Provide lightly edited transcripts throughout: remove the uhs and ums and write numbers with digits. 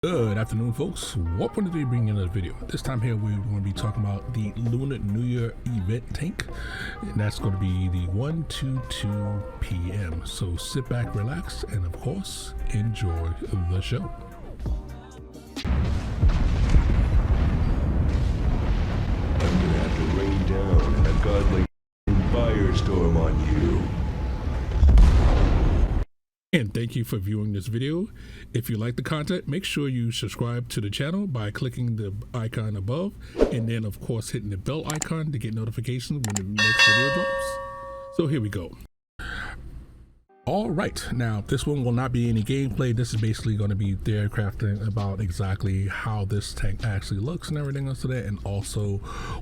Good afternoon, folks. Warp103 bringing you another video. This time here we're going to be talking about the Lunar New Year event tank, and that's going to be the 1:22 p.m. So sit back, relax, and of course enjoy the show. I'm gonna have to rain down a godly firestorm on you. And thank you for viewing this video. If you like the content, make sure you subscribe to the channel by clicking the icon above, and then of course hitting the bell icon to get notifications when the next video drops. So here we go. All right, now this one will not be any gameplay. This is basically going to be their crafting about exactly how this tank actually looks and everything else to that, and also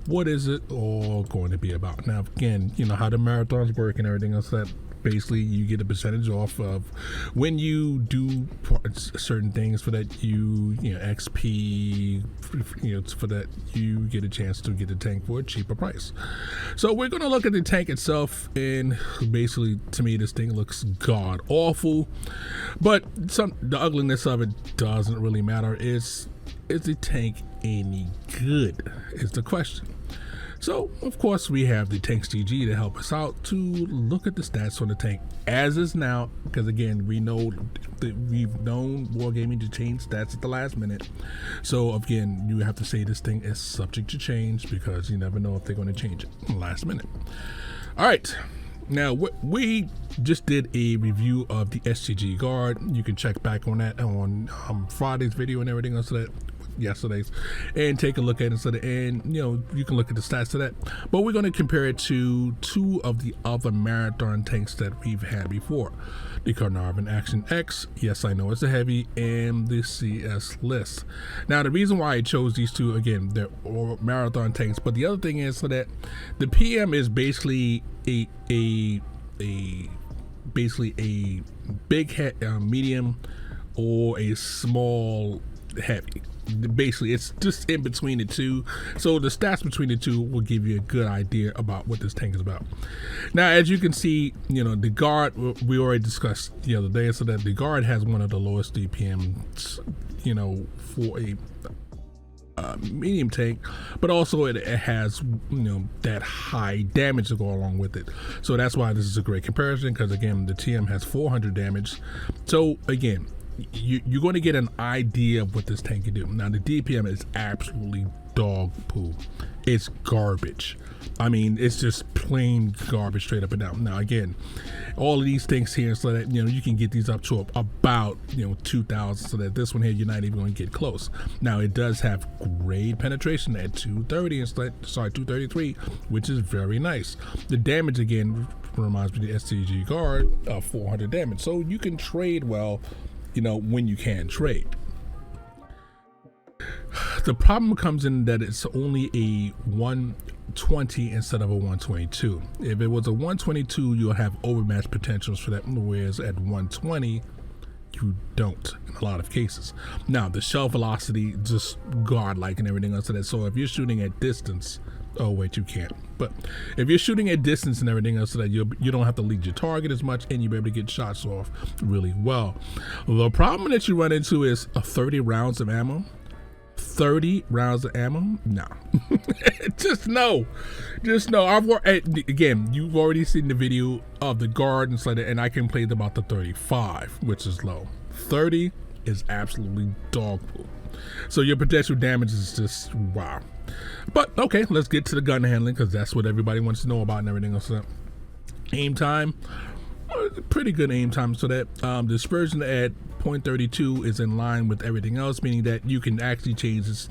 what is it all going to be about. Now again, you know how the marathons work and everything else that basically you get a percentage off of when you do certain things for that you know XP, for that you get a chance to get the tank for a cheaper price. So we're going to look at the tank itself, and basically to me this thing looks god awful, but the ugliness of it doesn't really matter. Is the tank any good is the question. So of course we have the Tanks GG to help us out to look at the stats on the tank as is now, because again we know that we've known Wargaming to change stats at the last minute. So again, you have to say this thing is subject to change because you never know if they're going to change it in the last minute. All right, now we just did a review of the SCG guard. You can check back on that on Friday's video and everything else that yesterday's, and take a look at it so that, and you know you can look at the stats to that, but we're going to compare it to two of the other marathon tanks that we've had before, the Carnarvon Action X, yes I know it's a heavy, and the CS List. Now the reason why I chose these two, again they're all marathon tanks, but the other thing is so that the PM is basically a big medium or a small heavy. Basically it's just in between the two, so the stats between the two will give you a good idea about what this tank is about. Now as you can see, you know the guard we already discussed the other day, so that the guard has one of the lowest DPMs, you know, for a medium tank, but also it has, you know, that high damage to go along with it. So that's why this is a great comparison, because again the TM has 400 damage. So again, you're going to get an idea of what this tank can do. Now the DPM is absolutely dog poo. It's garbage. I mean, it's just plain garbage straight up and down. Now again, all of these things here, so that you know you can get these up to about 2,000, so that this one here you're not even going to get close. Now it does have great penetration at 230 instead, sorry 233, which is very nice. The damage again reminds me of the SCG guard, 400 damage. So you can trade well, you know, when you can trade. The problem comes in that it's only a 120 instead of a 122. If it was a 122, you'll have overmatch potentials for that, whereas at 120 you don't in a lot of cases. Now the shell velocity just godlike and everything else of that. So if you're shooting at distance, oh wait, you can't, but if you're shooting at distance and everything else so that you don't have to lead your target as much, and you'll be able to get shots off really well. The problem that you run into is 30 rounds of ammo. 30 rounds of ammo? No. just no. Again, you've already seen the video of the guard and so that, and I can play about the 35, which is low. 30 is absolutely dog poop. So your potential damage is just wow. But okay, let's get to the gun handling, because that's what everybody wants to know about and everything else. Aim time, pretty good aim time, so that the dispersion at 0.32 is in line with everything else, meaning that you can actually change this,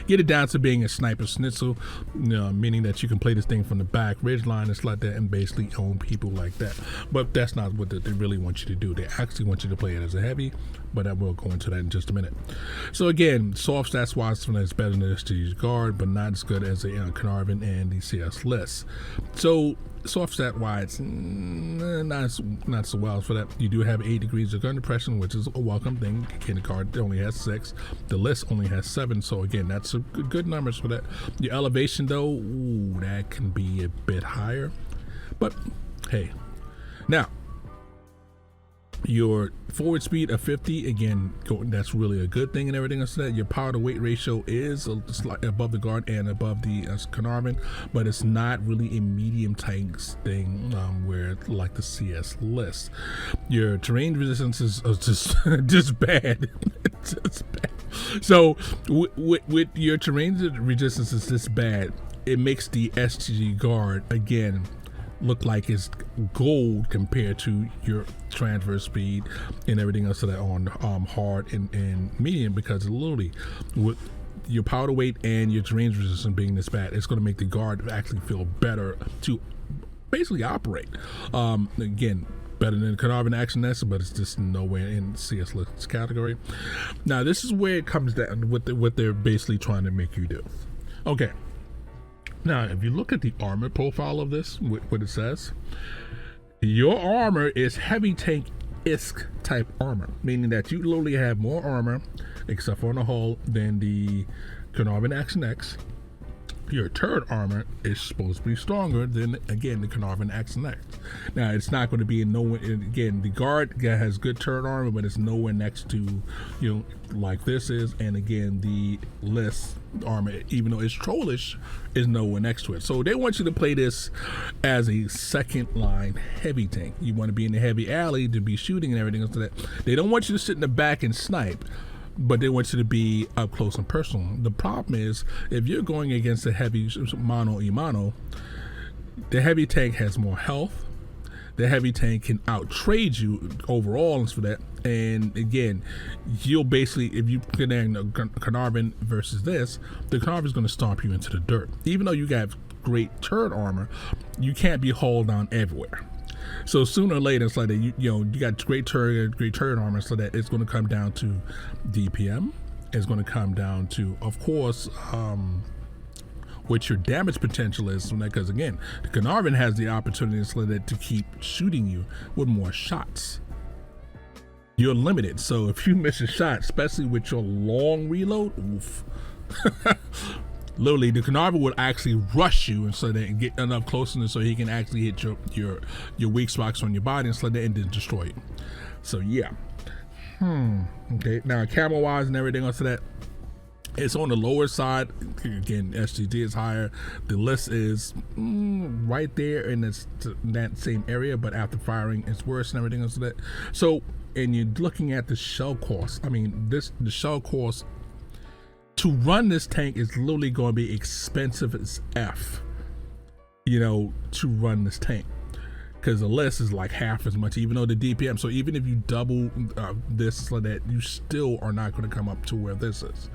get it down to being a sniper schnitzel, meaning that you can play this thing from the back, ridge line and stuff like that, and basically own people like that. But that's not what they really want you to do. They actually want you to play it as a heavy, but I will go into that in just a minute. So again, soft stats wise, it's better than the SCG guard, but not as good as the Carnarvon and the CS List. So soft stat wise, not so well for that. You do have 8 degrees of gun depression, which is a welcome thing. Again, the card only has 6, the list only has 7, so again that's a good numbers for that. Your elevation though, ooh, that can be a bit higher, but hey. Now Your forward speed of 50, again, that's really a good thing and everything else. That your power to weight ratio is slightly above the Guard and above the Carnarvon, but it's not really a medium tanks thing where like the CS list. Your terrain resistance is just just bad. Just bad. So with your terrain resistance is this bad, it makes the STG Guard again look like it's gold compared to your transverse speed and everything else that on hard and medium, because literally with your power to weight and your terrain resistance being this bad, it's going to make the Guard actually feel better to basically operate. Again, better than Carnarvon Action Nest, but it's just nowhere in CS list category. Now this is where it comes down with what they're basically trying to make you do. Okay. Now, if you look at the armor profile of this, what it says, your armor is heavy tank ISK type armor, meaning that you literally have more armor, except for on the hull, than the Carnarvon Action X. Your turret armor is supposed to be stronger than, again, the Carnarvon Action X. Now, it's not going to be in nowhere, again, the Guard has good turret armor, but it's nowhere next to, you know, like this is, and again, the list armor, even though it's trollish, is nowhere next to it. So they want you to play this as a second line heavy tank. You want to be in the heavy alley to be shooting and everything else like that. They don't want you to sit in the back and snipe, but they want you to be up close and personal. The problem is, if you're going against a heavy mano, the heavy tank has more health. The heavy tank can out-trade you overall for that. And again, you'll basically, if you get in Carnarvon versus this, the Carnarvon's going to stomp you into the dirt. Even though you got great turret armor, you can't be hauled down everywhere. So sooner or later, it's like that you got great turret armor, so that it's going to come down to DPM. It's going to come down to, of course, what your damage potential is, because again, the Carnarvon has the opportunity so that to keep shooting you with more shots. You're limited, so if you miss a shot, especially with your long reload, oof. Literally, the Carnarvon would actually rush you and so that get enough closeness so he can actually hit your weak spots on your body and so that and then destroy you. So yeah. Okay. Now camo wise and everything else of that, it's on the lower side. Again, SGD is higher. The list is right there in that same area, but after firing, it's worse and everything else of that. So, and you're looking at the shell cost. I mean, the shell cost to run this tank is literally going to be expensive as F, you know, to run this tank, because the list is like half as much, even though the DPM. So even if you double this so that, you still are not going to come up to where this is.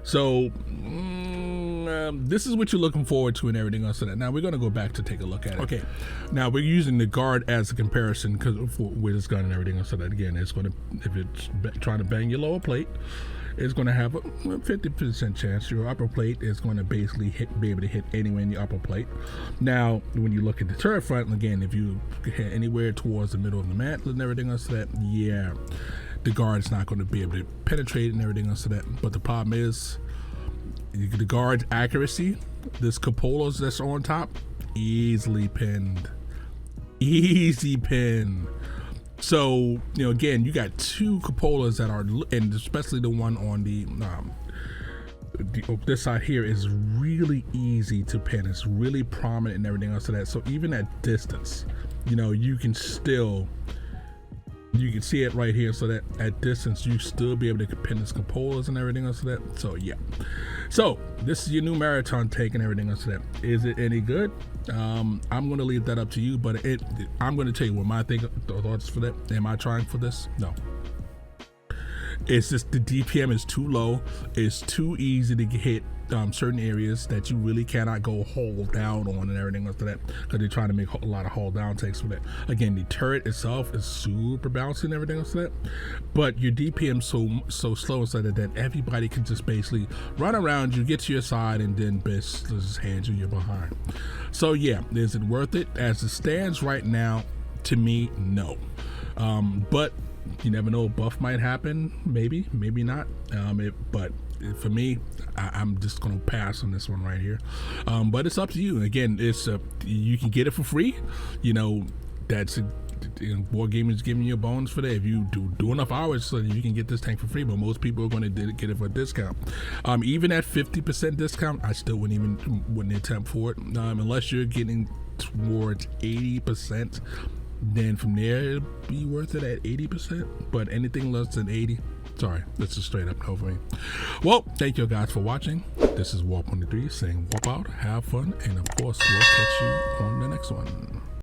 So this is what you're looking forward to and everything else. Now we're going to go back to take a look at it. Okay, now we're using the Guard as a comparison because with this gun and everything else. So that again, it's going to, if it's trying to bang your lower plate, it's going to have a 50% chance. Your upper plate is going to basically be able to hit anywhere in your upper plate. Now, when you look at the turret front, again, if you hit anywhere towards the middle of the mantle and everything else, that yeah, the Guard's not going to be able to penetrate and everything else. That, but the problem is the Guard's accuracy. This cupolas that's on top, easily pinned, easy pin. So, you know, again, you got two cupolas that are, and especially the one on the this side here is really easy to pin. It's really prominent and everything else of that. So even at distance, you know, you can still, you can see it right here. So that at distance, you still be able to pin this cupolas and everything else of that. So yeah. So this is your new marathon tank and everything else of that. Is it any good? I'm going to leave that up to you, but I'm going to tell you what my thoughts for that. Am I trying for this? No. It's just the DPM is too low. It's too easy to hit certain areas that you really cannot go hold down on and everything like that, because they're trying to make a lot of hold down takes for that. Again, the turret itself is super bouncy and everything like that, but your DPM so slow so that everybody can just basically run around you, get to your side, and then just hand you your behind. So yeah, is it worth it? As it stands right now, to me, no. But you never know, buff might happen, maybe not. But for me, I'm just gonna pass on this one right here. But it's up to you. Again, it's you can get it for free. You know, that's Board Gaming is giving you a bonus for that. If you do enough hours, so you can get this tank for free. But most people are going to get it for a discount. Even at 50% discount, I still wouldn't attempt for it unless you're getting towards 80%. Then from there, it'll be worth it at 80%. But anything less than 80, sorry, that's a straight up no for me. Well, thank you guys for watching. This is Warp103 saying warp out, have fun, and of course, we'll catch you on the next one.